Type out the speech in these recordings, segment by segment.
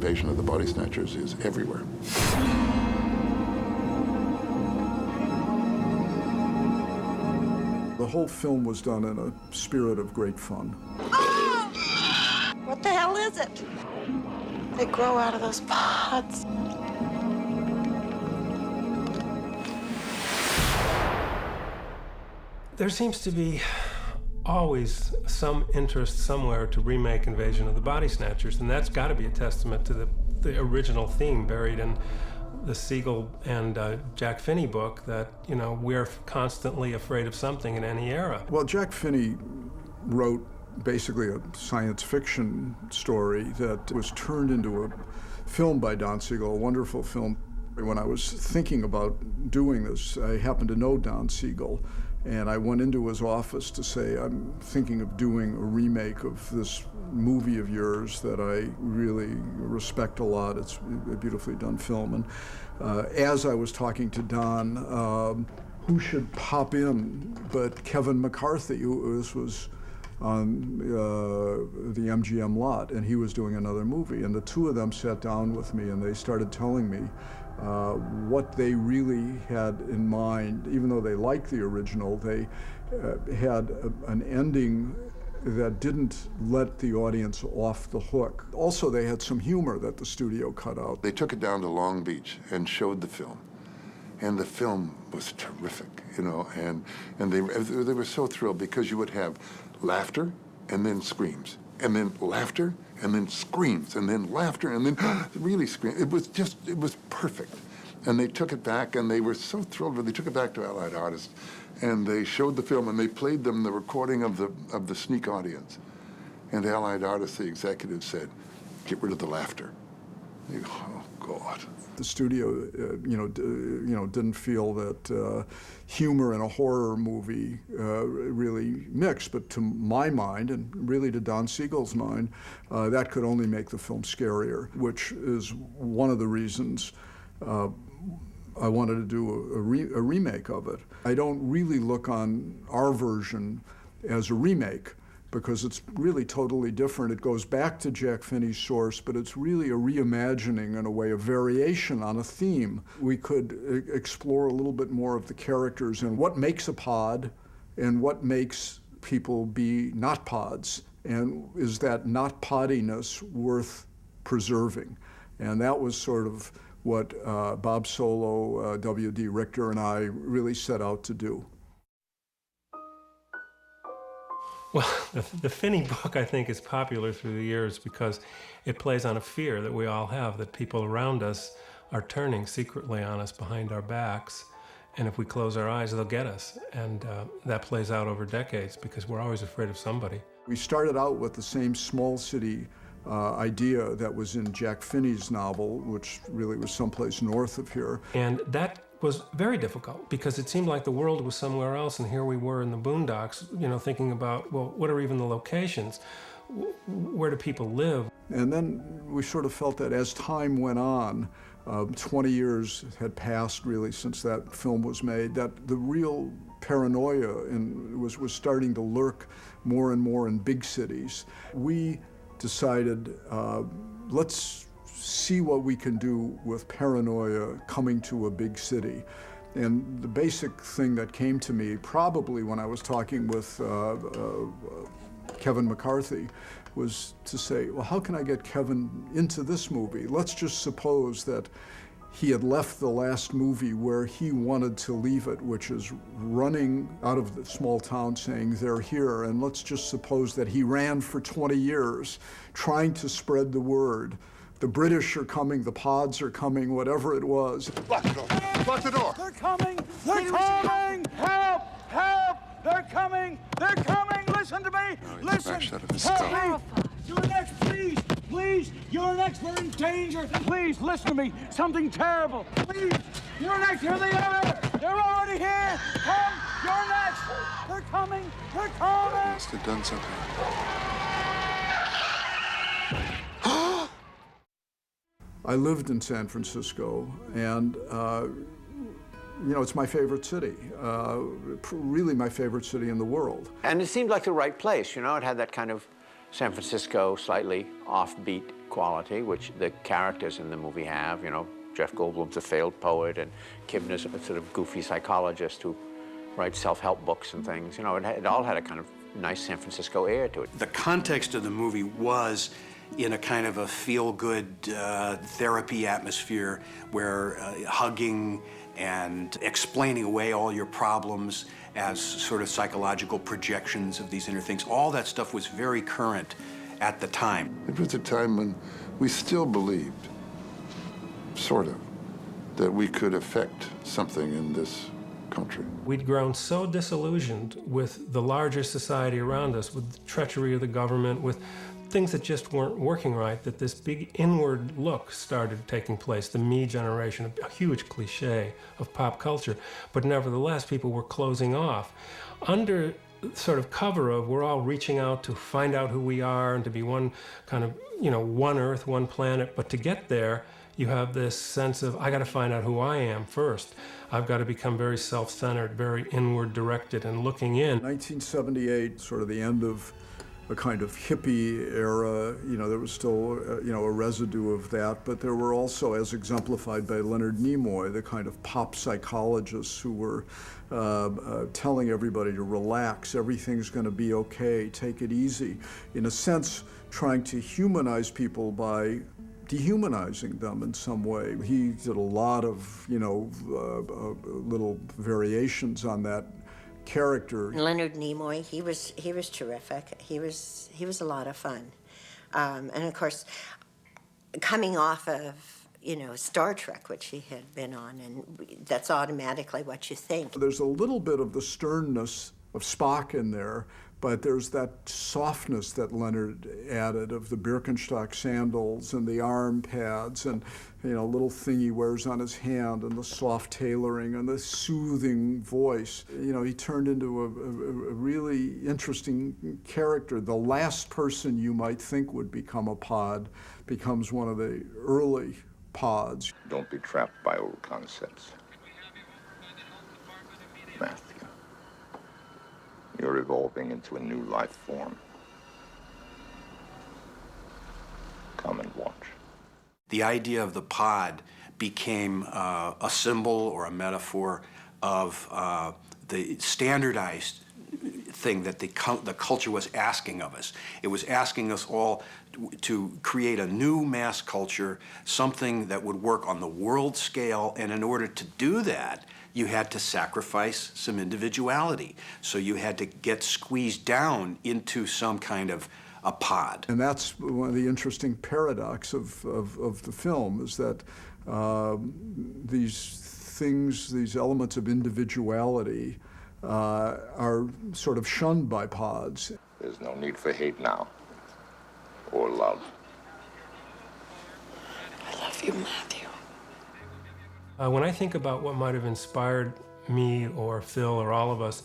invasion of the Body Snatchers is everywhere. The whole film was done in a spirit of great fun. Oh! What the hell is it? They grow out of those pods. There seems to be always some interest somewhere to remake Invasion of the Body Snatchers, and that's got to be a testament to the original theme buried in the Siegel and Jack Finney book, that, you know, we're constantly afraid of something in any era. Well, Jack Finney wrote basically a science fiction story that was turned into a film by Don Siegel, a wonderful film. When I was thinking about doing this, I happened to know Don Siegel, and I went into his office to say, I'm thinking of doing a remake of this movie of yours that I really respect a lot. It's a beautifully done film. And as I was talking to Don, who should pop in but Kevin McCarthy, who this was on the MGM lot, and he was doing another movie. And the two of them sat down with me, and they started telling me what they really had in mind. Even though they liked the original, they had an ending that didn't let the audience off the hook. Also, they had some humor that the studio cut out. They took it down to Long Beach and showed the film. And the film was terrific, you know, and they were so thrilled because you would have laughter and then screams, and then laughter and then screams, and then laughter and then really screams. It was perfect. And they took it back, and they were so thrilled when they took it back to Allied Artists, and they showed the film, and they played them the recording of the sneak audience. And Allied Artists, the executive said, "Get rid of the laughter." You go, oh God. The studio, didn't feel that humor in a horror movie really mixed. But to my mind, and really to Don Siegel's mind, that could only make the film scarier, which is one of the reasons I wanted to do a remake of it. I don't really look on our version as a remake, because it's really totally different. It goes back to Jack Finney's source, but it's really a reimagining, in a way, a variation on a theme. We could explore a little bit more of the characters and what makes a pod and what makes people be not pods, and is that not poddiness worth preserving? And that was sort of what Bob Solo, W.D. Richter, and I really set out to do. Well, the Finney book, I think, is popular through the years because it plays on a fear that we all have, that people around us are turning secretly on us behind our backs, and if we close our eyes, they'll get us. And that plays out over decades because we're always afraid of somebody. We started out with the same small city idea that was in Jack Finney's novel, which really was someplace north of here. And that was very difficult because it seemed like the world was somewhere else, and here we were in the boondocks, you know, thinking about, well, what are even the locations? Where do people live? And then we sort of felt that as time went on, 20 years had passed really since that film was made, that the real paranoia was starting to lurk more and more in big cities. We decided, let's see what we can do with paranoia coming to a big city. And the basic thing that came to me, probably when I was talking with Kevin McCarthy, was to say, well, how can I get Kevin into this movie? Let's just suppose that he had left the last movie where he wanted to leave it, which is running out of the small town saying they're here, and let's just suppose that he ran for 20 years trying to spread the word. The British are coming, the pods are coming, whatever it was. Lock the door. Lock the door. They're coming! They're coming! Help! Help! They're coming! They're coming! Listen to me! Listen! Help me! You're next, please! Please! You're next! We're in danger! Please, listen to me! Something terrible! Please! You're next! Here they are! They're already here! Come! You're next! They're coming! They're coming! Must have done something. I lived in San Francisco, and it's my favorite city, really my favorite city in the world. And it seemed like the right place, you know? It had that kind of San Francisco, slightly offbeat quality, which the characters in the movie have. You know, Jeff Goldblum's a failed poet, and Kibner is a sort of goofy psychologist who writes self-help books and things. You know, it all had a kind of nice San Francisco air to it. The context of the movie was in a kind of a feel-good therapy atmosphere where hugging and explaining away all your problems as sort of psychological projections of these inner things, all that stuff was very current at the time. It was a time when we still believed, sort of, that we could affect something in this country. We'd grown so disillusioned with the larger society around us, with the treachery of the government, with things that just weren't working right, that this big inward look started taking place, the me generation, a huge cliche of pop culture. But nevertheless, people were closing off. Under sort of cover of we're all reaching out to find out who we are and to be one kind of, you know, one Earth, one planet. But to get there, you have this sense of, I got to find out who I am first. I've got to become very self-centered, very inward directed and looking in. 1978, sort of the end of a kind of hippie era. You know, there was still, you know, a residue of that, but there were also, as exemplified by Leonard Nimoy, the kind of pop psychologists who were telling everybody to relax, everything's going to be okay, take it easy. In a sense, trying to humanize people by dehumanizing them in some way. He did a lot of, you know, little variations on that character. Leonard Nimoy, he was terrific. He was a lot of fun, and of course, coming off of, you know, Star Trek, which he had been on, and that's automatically what you think. There's a little bit of the sternness of Spock in there, but there's that softness that Leonard added of the Birkenstock sandals and the arm pads and, you know, little thing he wears on his hand and the soft tailoring and the soothing voice. You know, he turned into a really interesting character. The last person you might think would become a pod becomes one of the early pods. Don't be trapped by old concepts. Matthew, you're evolving into a new life form. Come and watch. The idea of the pod became a symbol or a metaphor of the standardized thing that the culture was asking of us. It was asking us all to create a new mass culture, something that would work on the world scale, and in order to do that, you had to sacrifice some individuality. So you had to get squeezed down into some kind of a pod. And that's one of the interesting paradox of the film, is that these things, these elements of individuality are sort of shunned by pods. There's no need for hate now, or love. I love you, Matthew. When I think about what might have inspired me or Phil or all of us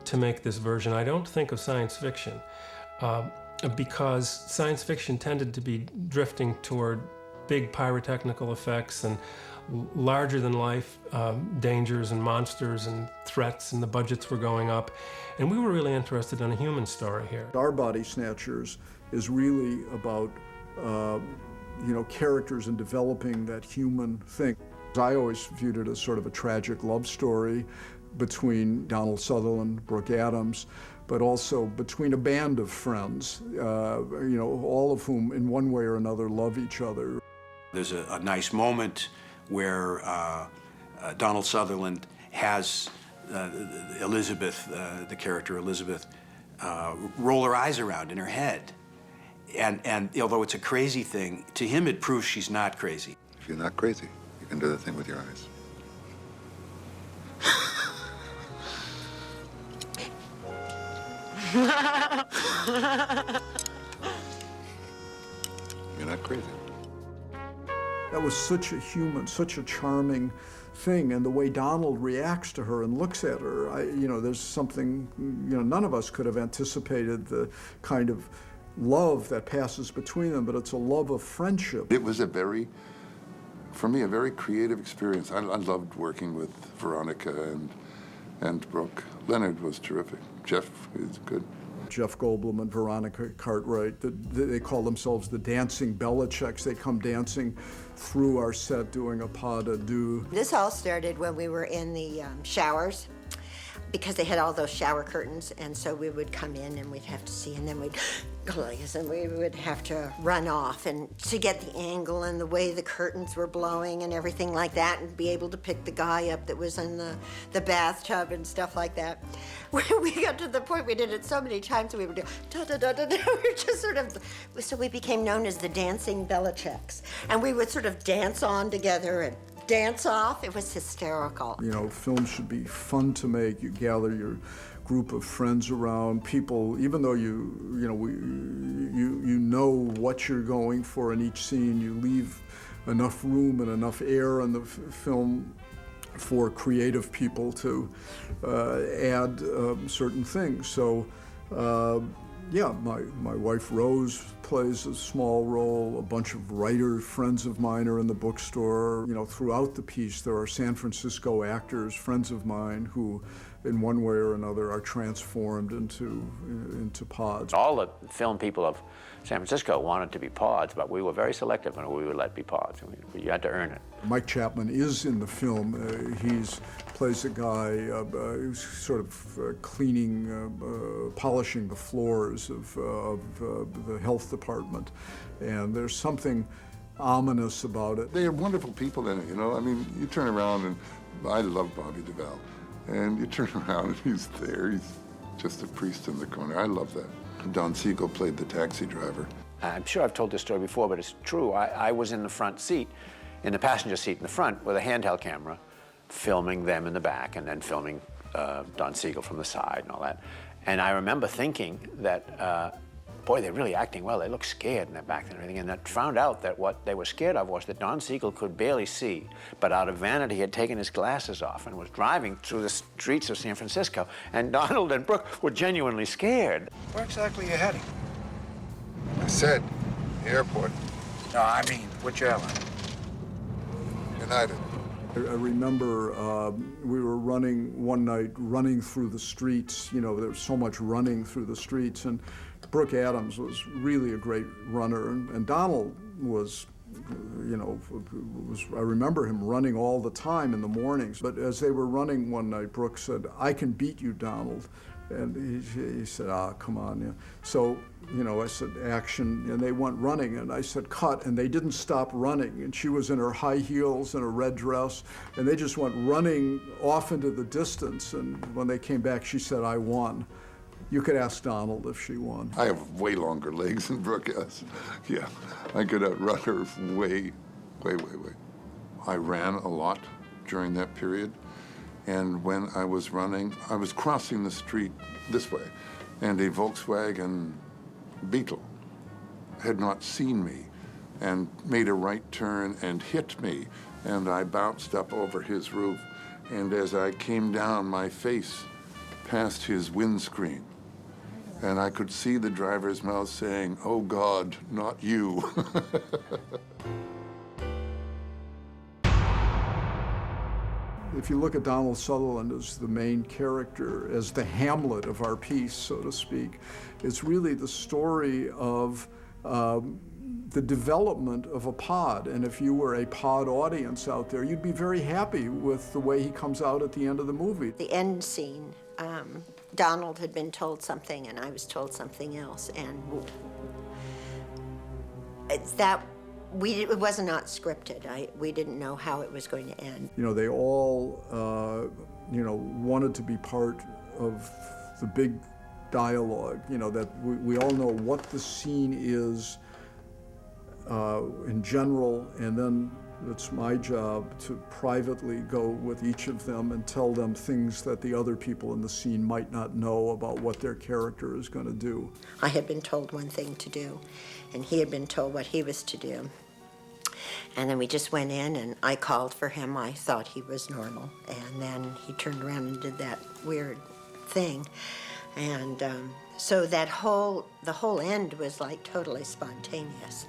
to make this version, I don't think of science fiction because science fiction tended to be drifting toward big pyrotechnical effects and larger-than-life dangers and monsters and threats, and the budgets were going up. And we were really interested in a human story here. Our Body Snatchers is really about you know, characters and developing that human thing. I always viewed it as sort of a tragic love story between Donald Sutherland, Brooke Adams, but also between a band of friends, you know, all of whom in one way or another love each other. There's a nice moment where Donald Sutherland has Elizabeth, the character Elizabeth, roll her eyes around in her head. And although it's a crazy thing, to him it proves she's not crazy. If you're not crazy, you can do the thing with your eyes. You're not crazy. That was such a human, such a charming thing, and the way Donald reacts to her and looks at her, you know, there's something, you know, none of us could have anticipated the kind of love that passes between them, but it's a love of friendship. It was a very, for me, a very creative experience. I loved working with Veronica and Brooke. Leonard was terrific. Jeff is good. Jeff Goldblum and Veronica Cartwright. They call themselves the dancing Bellicecs. They come dancing through our set doing a pas de deux. This all started when we were in the showers, because they had all those shower curtains, and so we would come in and we'd have to see, and then we'd go like this, and we would have to run off and to get the angle and the way the curtains were blowing and everything like that, and be able to pick the guy up that was in the bathtub and stuff like that. We got to the point we did it so many times we would do da-da-da-da-da. We were just sort of, so we became known as the dancing Bellicecs, and we would sort of dance on together and dance off. It was hysterical. You know, films should be fun to make. You gather your group of friends around, people, even though you know what you're going for in each scene, you leave enough room and enough air in the film for creative people to add certain things. So, yeah, my wife Rose plays a small role. A bunch of writer friends of mine are in the bookstore. You know, throughout the piece, there are San Francisco actors, friends of mine, who, in one way or another, are transformed into pods. All the film people of San Francisco wanted to be pods, but we were very selective on who we would let be pods. You had to earn it. Mike Chapman is in the film. He plays a guy who's sort of cleaning, polishing the floors of the health department, and there's something ominous about it. They are wonderful people in it, you know. I mean, you turn around, and I love Bobby Duvall, and you turn around and he's there. He's just a priest in the corner. I love that. Don Siegel played the taxi driver. I'm sure I've told this story before, but it's true. I was in the front seat, in the passenger seat in the front, with a handheld camera, filming them in the back and then filming Don Siegel from the side and all that. And I remember thinking that, boy, they're really acting well. They look scared in their back and everything. And I found out that what they were scared of was that Don Siegel could barely see, but out of vanity had taken his glasses off and was driving through the streets of San Francisco. And Donald and Brooke were genuinely scared. Where exactly are you heading? I said, airport, No, I mean, which airline? United. I remember we were running one night, running through the streets. You know, there was so much running through the streets, and Brooke Adams was really a great runner, and Donald was, you know, I remember him running all the time in the mornings. But as they were running one night, Brooke said, "I can beat you, Donald." And he said, "Ah, come on." Yeah. So, you know, I said, "Action," and they went running, and I said, "Cut," and they didn't stop running. And she was in her high heels and a red dress, and they just went running off into the distance. And when they came back, she said, "I won." You could ask Donald if she won. I have way longer legs than Brooke has. Yeah, I could outrun her way. I ran a lot during that period. And when I was running, I was crossing the street this way, and a Volkswagen Beetle had not seen me and made a right turn and hit me, and I bounced up over his roof. And as I came down, my face passed his windscreen, and I could see the driver's mouth saying, "Oh God, not you." If you look at Donald Sutherland as the main character, as the Hamlet of our piece, so to speak, it's really the story of the development of a pod. And if you were a pod audience out there, you'd be very happy with the way he comes out at the end of the movie. The end scene, Donald had been told something and I was told something else, and it was not scripted. We didn't know how it was going to end. You know, they all, you know, wanted to be part of the big dialogue, you know, that we all know what the scene is in general, and then it's my job to privately go with each of them and tell them things that the other people in the scene might not know about what their character is going to do. I had been told one thing to do, and he had been told what he was to do. And then we just went in, and I called for him. I thought he was normal. And then he turned around and did that weird thing. And so the whole end was like totally spontaneous.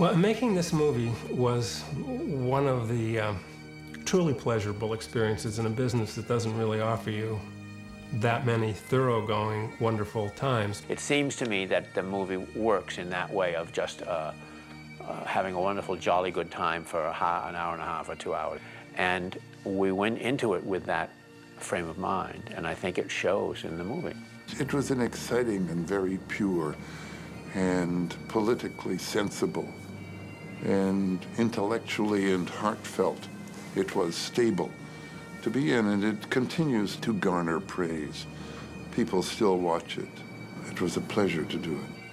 Well, making this movie was one of the truly pleasurable experiences in a business that doesn't really offer you that many thoroughgoing, wonderful times. It seems to me that the movie works in that way of just having a wonderful, jolly good time for an hour and a half or 2 hours. And we went into it with that frame of mind, and I think it shows in the movie. It was an exciting and very pure and politically sensible and intellectually and heartfelt. It was stable to be in, and it continues to garner praise. People still watch it. It was a pleasure to do it.